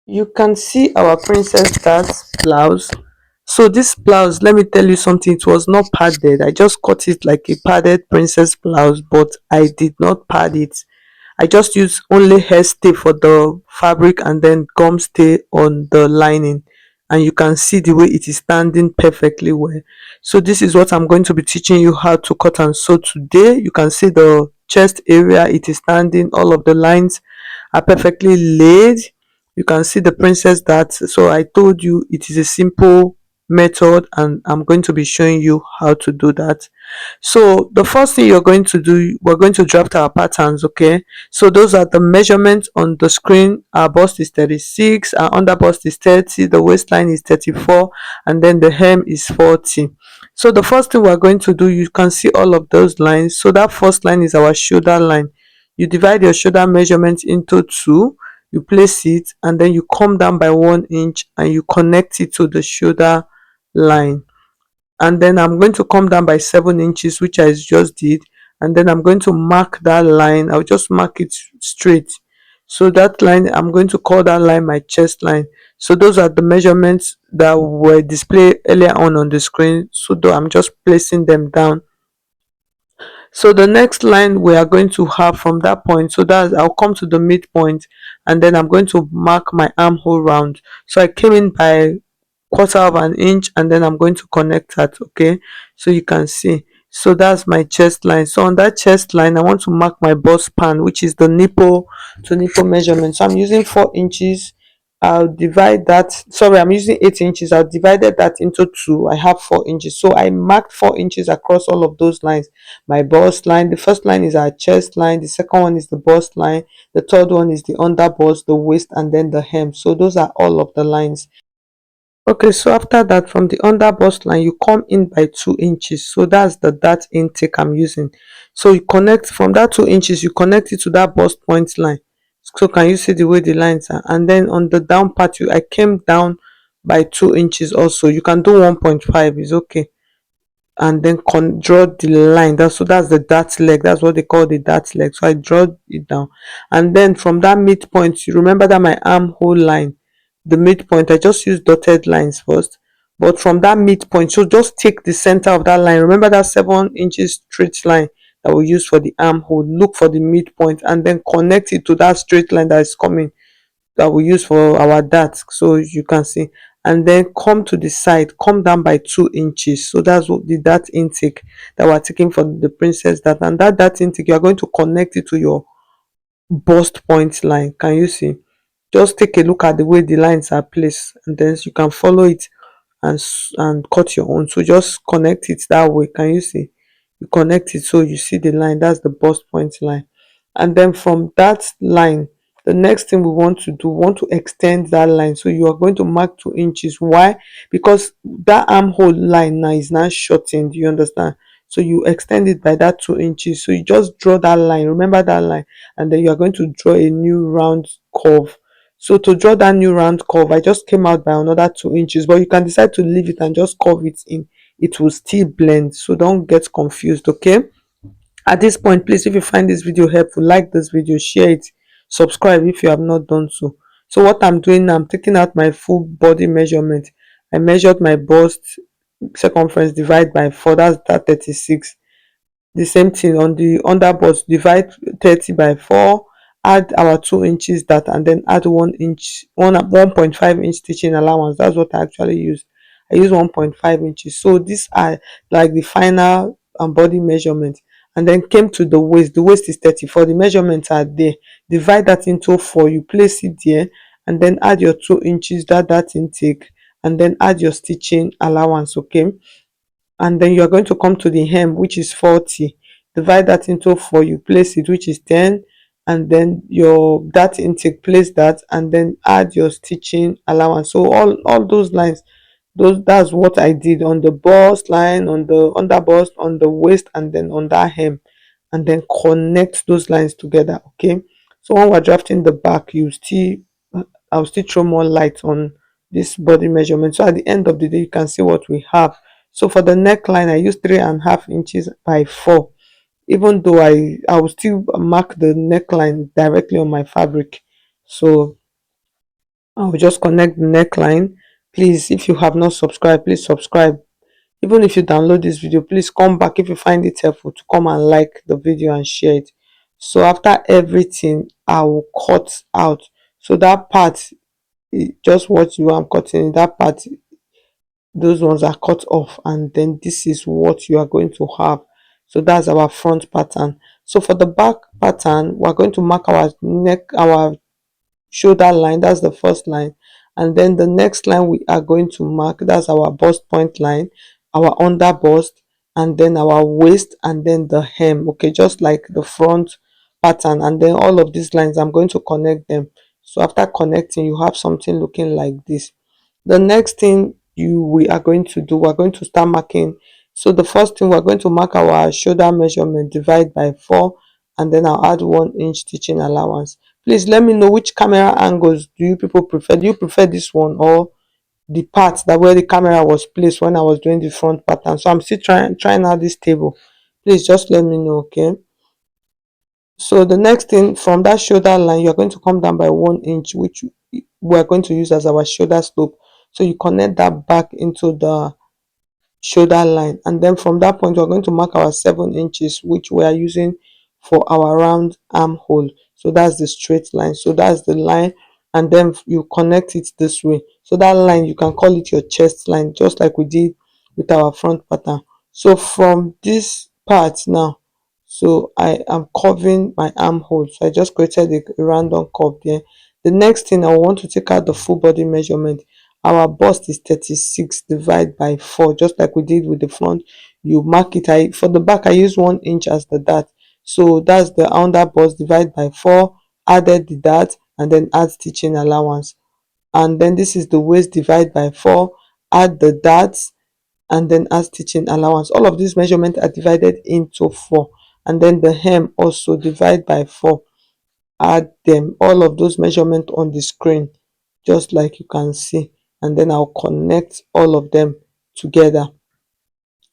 You can see our princess that blouse. So this blouse, let me tell you something, it was not padded. I just cut it like a padded princess blouse, but I did not pad it. I just use only hair stay for the fabric and then gum stay on the lining, and you can see the way it is standing perfectly well. So this is what I'm going to be teaching you how to cut and sew today. You can see the chest area, it is standing, all of the lines are perfectly laid. You can see the princess that. So I told you it is a simple method, and I'm going to be showing you how to do that. So the first thing you're going to do, we're going to draft our patterns. Okay, so those are the measurements on the screen. Our bust is 36, our under bust is 30, the waistline is 34, and then the hem is 40. So the first thing we're going to do, you can see all of those lines. So that first line is our shoulder line. You divide your shoulder measurement into two, you place it, and then you come down by 1 inch and you connect it to the shoulder line. And then I'm going to come down by 7 inches, which I just did, and then I'm going to mark that line. I'll just mark it straight. So that line, I'm going to call that line my chest line. So those are the measurements that were displayed earlier on the screen. So though I'm just placing them down. So the next line we are going to have from that point, so that I'll come to the midpoint, and then I'm going to mark my armhole round. So I came in by 1/4 inch, and then I'm going to connect that. Okay, so you can see, so that's my chest line. So on that chest line, I want to mark my bust span, which is the nipple to nipple measurement. So I'm using 4 inches. I'll divide that, sorry, I'm using 8 inches. I've divided that into two. I have 4 inches, so I marked 4 inches across all of those lines. My bust line, the first line is our chest line, the second one is the bust line, the third one is the under bust, the waist, and then the hem. So those are all of the lines. Okay, so after that, from the under bust line, you come in by 2 inches. So that's the dart intake I'm using. So you connect from that 2 inches, you connect it to that bust point line. So can you see the way the lines are? And then on the down part, I came down by 2 inches also. You can do 1.5, is okay. And then draw the line. That's the dart leg. That's what they call the dart leg. So I draw it down, and then from that midpoint, you remember that my armhole line, the midpoint, I just use dotted lines first. But from that midpoint, so just take the center of that line. Remember that 7 inches straight line that we use for the armhole. Look for the midpoint and then connect it to that straight line that is coming, that we use for our dart. So you can see, and then come to the side, come down by 2 inches. So that's what the dart intake that we're taking for the princess dart. And that dart intake, you are going to connect it to your bust point line. Can you see? Just take a look at the way the lines are placed, and then you can follow it and cut your own. So just connect it that way. Can you see? You connect it so you see the line. That's the bust point line. And then from that line, the next thing we want to do, we want to extend that line. So you are going to mark 2 inches. Why? Because that armhole line now is now shortened. You understand? So you extend it by that 2 inches. So you just draw that line. Remember that line, and then you are going to draw a new round curve. So to draw that new round curve, I just came out by another 2 inches, but you can decide to leave it and just curve it in. It will still blend, so don't get confused. Okay, at this point, please, if you find this video helpful, like this video, share it, subscribe if you have not done so. So what I'm doing now, I'm taking out my full body measurement. I measured my bust circumference, divide by 4, that's that 36. The same thing on the under bust, divide 30 by 4, add our 2 inches that, and then add 1 inch, 1.5 inch stitching allowance. That's what I actually use. I use 1.5 inches. So these are like the final body measurement. And then came to the waist. The waist is 34. The measurements are there. Divide that into 4. You place it there, and then add your 2 inches, that intake, and then add your stitching allowance. Okay, and then you're going to come to the hem, which is 40. Divide that into 4, you place it, which is 10, and then your that intake, place that, and then add your stitching allowance. So all those lines, those that's what I did on the bust line, on the under bust, on the waist, and then on that hem, and then connect those lines together. Okay, so when we're drafting the back, I'll still throw more light on this body measurement. So at the end of the day, you can see what we have. So for the neckline, I use 3.5 inches by 4. Even though I will still mark the neckline directly on my fabric. So I will just connect the neckline. Please, if you have not subscribed, please subscribe. Even if you download this video, please come back if you find it helpful to come and like the video and share it. So after everything, I will cut out. So that part, just what you are cutting, that part, those ones are cut off, and then this is what you are going to have. So that's our front pattern. So for the back pattern, we're going to mark our neck, our shoulder line, that's the first line, and then the next line we are going to mark, that's our bust point line, our under bust, and then our waist, and then the hem. Okay, just like the front pattern. And then all of these lines, I'm going to connect them. So after connecting, you have something looking like this. The next thing we are going to do, we're going to start marking. So the first thing, we're going to mark our shoulder measurement, divide by 4, and then I'll add 1 inch stitching allowance. Please let me know which camera angles do you people prefer. Do you prefer this one or the part that where the camera was placed when I was doing the front pattern? So I'm still trying out this table. Please just let me know. Okay, so the next thing, from that shoulder line, you're going to come down by 1 inch, which we're going to use as our shoulder slope. So you connect that back into the shoulder line, and then from that point we're going to mark our 7 inches, which we are using for our round armhole. So that's the straight line, so that's the line, and then you connect it this way. So that line, you can call it your chest line, just like we did with our front pattern. So from this part now, so I am curving my armhole, so I just created a random curve there. The next thing, I want to take out the full body measurement. Our bust is 36 divided by 4, just like we did with the front. You mark it. For the back, I use 1 inch as the dart, so that's the under bust divided by 4, added the dart, and then add stitching allowance. And then this is the waist, divide by 4, add the darts, and then add stitching allowance. All of these measurements are divided into 4. And then the hem also divide by 4, add them, all of those measurements on the screen, just like you can see. And then I'll connect all of them together.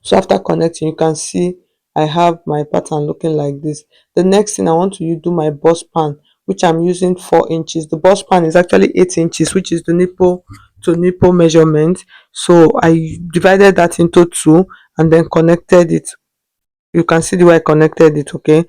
So after connecting, you can see I have my pattern looking like this. The next thing, I want to do my bust pan, which I'm using 4 inches. The bust pan is actually 8 inches, which is the nipple to nipple measurement. So I divided that into 2 and then connected it. You can see the way I connected it. Okay,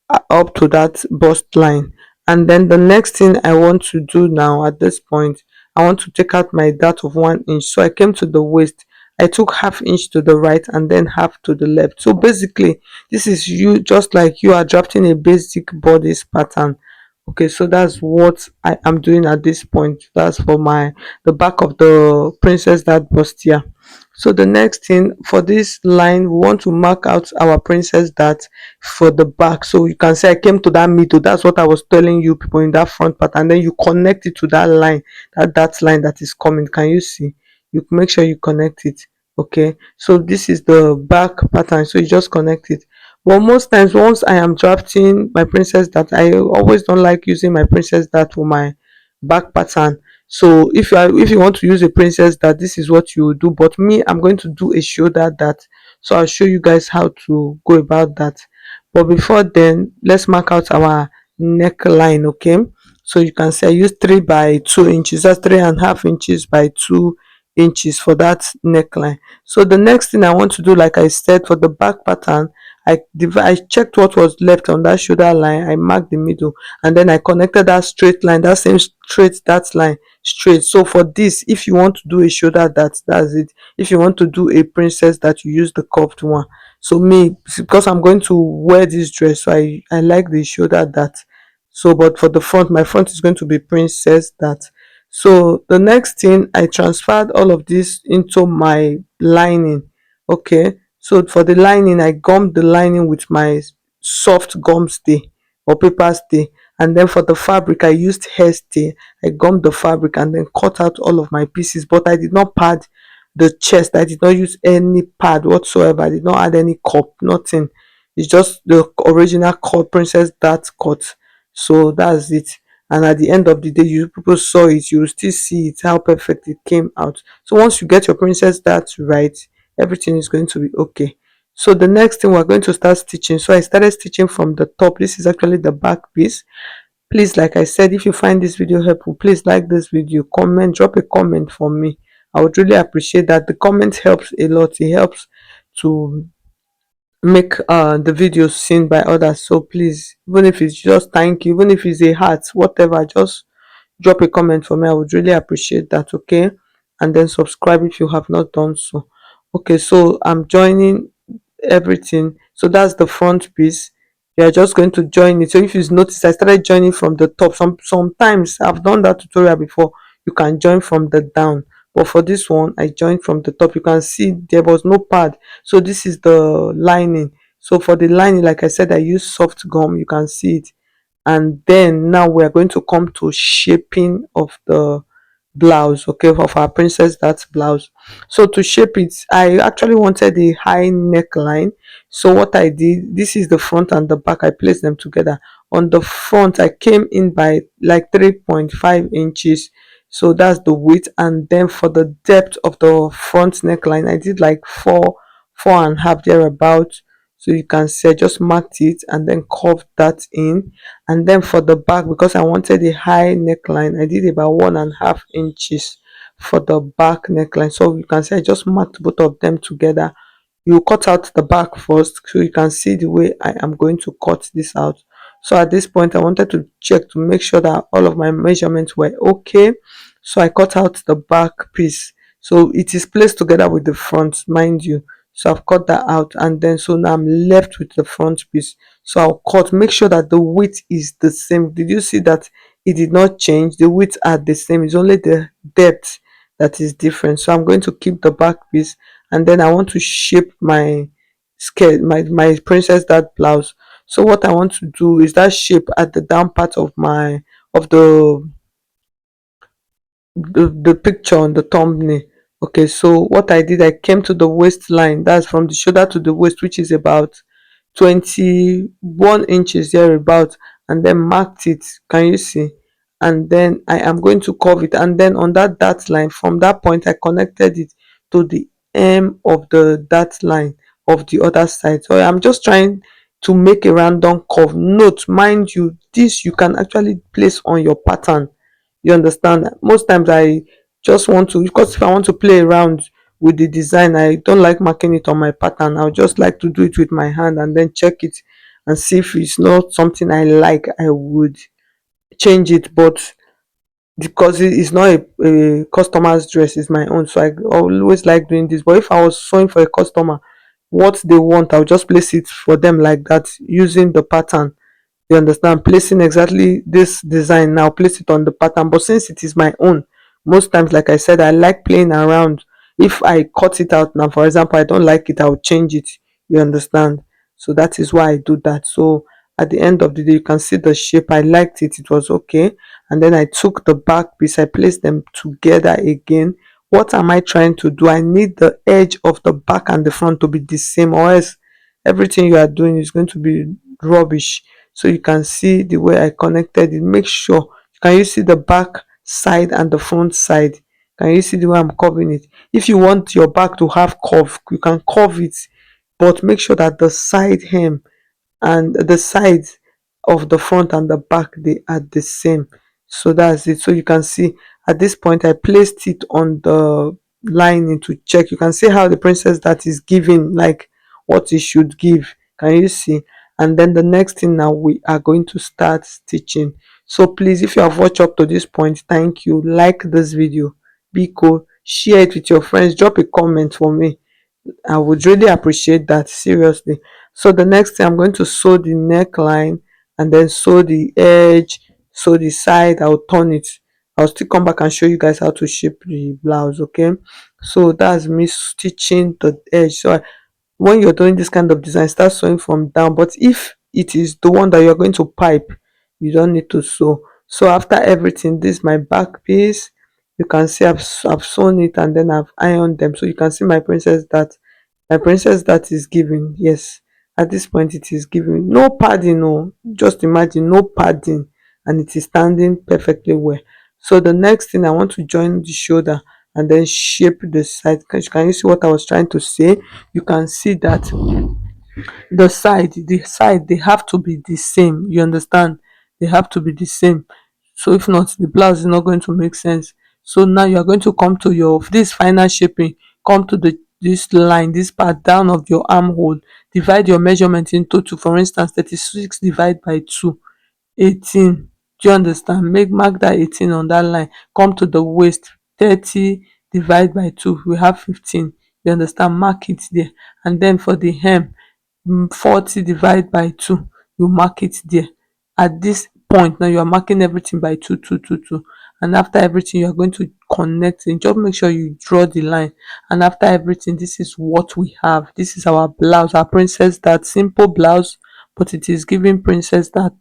up to that bust line. And then the next thing I want to do now, at this point, I want to take out my dart of 1 inch. So I came to the waist, I took half inch to the right and then half to the left. So basically, this is you, just like you are drafting a basic bodice pattern. Okay, so that's what I am doing at this point. That's for the back of the princess that bust here. So the next thing, for this line, we want to mark out our princess dart for the back. So you can say I came to that middle. That's what I was telling you people in that front part, and then you connect it to that line, that line that is coming. Can you see? You make sure you connect it. Okay, so this is the back pattern, so you just connect it. Well, most times once I am drafting my princess dart, I always don't like using my princess dart for my back pattern. So if you want to use a princess dart, this is what you will do. But me, I'm going to do a shoulder dart, so I'll show you guys how to go about that. But before then, let's mark out our neckline. Okay, so you can see I use 3 by 2 inches, that's 3.5 inches by 2 inches for that neckline. So the next thing I want to do, like I said, for the back pattern, I checked what was left on that shoulder line, I marked the middle, and then I connected that straight line, that same straight, that line straight. So for this, if you want to do a shoulder, that's it. If you want to do a princess, that you use the curved one. So me, because I'm going to wear this dress, so I like the shoulder that. So but for the front, my front is going to be princess that. So the next thing, I transferred all of this into my lining. Okay, so for the lining, I gummed the lining with my soft gum stay or paper stay, and then for the fabric, I used hair stay. I gummed the fabric and then cut out all of my pieces, but I did not pad the chest. I did not use any pad whatsoever. I did not add any cup, nothing. It's just the original cut, princess dart cut. So that's it. And at the end of the day, you people saw it, you will still see it, how perfect it came out. So once you get your princess dart right, everything is going to be okay. So the next thing, we're going to start stitching. So I started stitching from the top. This is actually the back piece. Please, like I said, if you find this video helpful, please like this video, comment, drop a comment for me. I would really appreciate that. The comment helps a lot. It helps to make the videos seen by others. So please, even if it's just thank you, even if it's a heart, whatever, just drop a comment for me. I would really appreciate that. Okay, and then subscribe if you have not done so. Okay, so I'm joining everything. So that's the front piece. You're just going to join it. So if you notice, I started joining from the top. Sometimes I've done that tutorial before. You can join from the down, but for this one I joined from the top. You can see there was no pad, so this is the lining. So for the lining, like I said, I use soft gum. You can see it. And then now we're going to come to shaping of the blouse, okay, of our princess that blouse. So to shape it, I actually wanted a high neckline. So what I did, this is the front and the back, I placed them together. On the front, I came in by like 3.5 inches, so that's the width. And then for the depth of the front neckline, I did like four and a half thereabout. So you can see I just marked it and then curved that in. And then for the back, because I wanted a high neckline, I did about 1.5 inches for the back neckline. So you can see I just marked both of them together. You cut out the back first, so you can see the way I am going to cut this out. So at this point I wanted to check to make sure that all of my measurements were okay. So I cut out the back piece, so it is placed together with the front, mind you. So I've cut that out, and then so now I'm left with the front piece. So I'll cut, make sure that the width is the same. Did you see that it did not change? The width are the same, it's only the depth that is different. So I'm going to keep the back piece, and then I want to shape my skirt, my princess that blouse. So what I want to do is that shape at the down part of my of the picture on the thumbnail. Okay, so what I did, I came to the waistline, that's from the shoulder to the waist, which is about 21 inches thereabout, and then marked it. Can you see? And then I am going to curve it, and then on that dart line, from that point I connected it to the hem of the dart line of the other side. So I'm just trying to make a random curve. Note, mind you, this you can actually place on your pattern. You understand? Most times I just want to, because if I want to play around with the design, I don't like marking it on my pattern. I would just like to do it with my hand and then check it and see if it's not something I like, I would change it. But because it is not a customer's dress, it's my own, so I always like doing this. But if I was sewing for a customer, what they want, I'll just place it for them like that using the pattern. You understand? Placing exactly this design, now place it on the pattern. But since it is my own, most times, like I said, I like playing around. If I cut it out now, for example, I don't like it, I'll change it. You understand? So that is why I do that. So at the end of the day, you can see the shape. I liked it, it was okay. And then I took the back piece, I placed them together again. What am I trying to do? I need the edge of the back and the front to be the same, or else everything you are doing is going to be rubbish. So you can see the way I connected it. Make sure, can you see the back side and the front side? Can you see the way I'm curving it? If you want your back to have curve, you can curve it, but make sure that the side hem and the sides of the front and the back, they are the same. So that's it. So you can see at this point I placed it on the lining to check. You can see how the princess that is giving, like what it should give. Can you see? And then the next thing, now we are going to start stitching. So please, if you have watched up to this point, thank you. Like this video, be cool, share it with your friends, drop a comment for me. I would really appreciate that, seriously. So the next thing, I'm going to sew the neckline and then sew the edge, sew the side. I'll turn it. I'll still come back and show you guys how to shape the blouse. Okay, so that's me stitching the edge. So when you're doing this kind of design, start sewing from down. But if it is the one that you're going to pipe, you don't need to sew. So after everything, this is my back piece. You can see I've sewn it and then I've ironed them. So you can see my princess that is giving. Yes, at this point it is giving. No padding, no. Just imagine, no padding, and it is standing perfectly well. So the next thing, I want to join the shoulder and then shape the side. Can you see what I was trying to say? You can see that the side, they have to be the same. You understand? they have to be the same. So if not, the blouse is not going to make sense. So now you are going to come to your this final shaping, come to the this line, this part down of your armhole, divide your measurement into two. For instance, 36 divided by 2, 18. Do you understand? Make mark that 18 on that line. Come to the waist, 30 divided by 2, we have 15. You understand? Mark it there. And then for the hem, 40 divided by 2, you mark it there. At this point now, you are marking everything by 2 2 2 2, and after everything you are going to connect it. Just make sure you draw the line, and after everything, this is what we have. This is our blouse, our princess that simple blouse, but it is giving princess that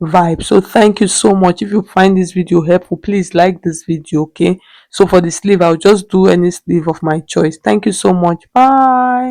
vibe. So thank you so much. If you find this video helpful, please like this video. Okay, so for the sleeve, I'll just do any sleeve of my choice. Thank you so much. Bye.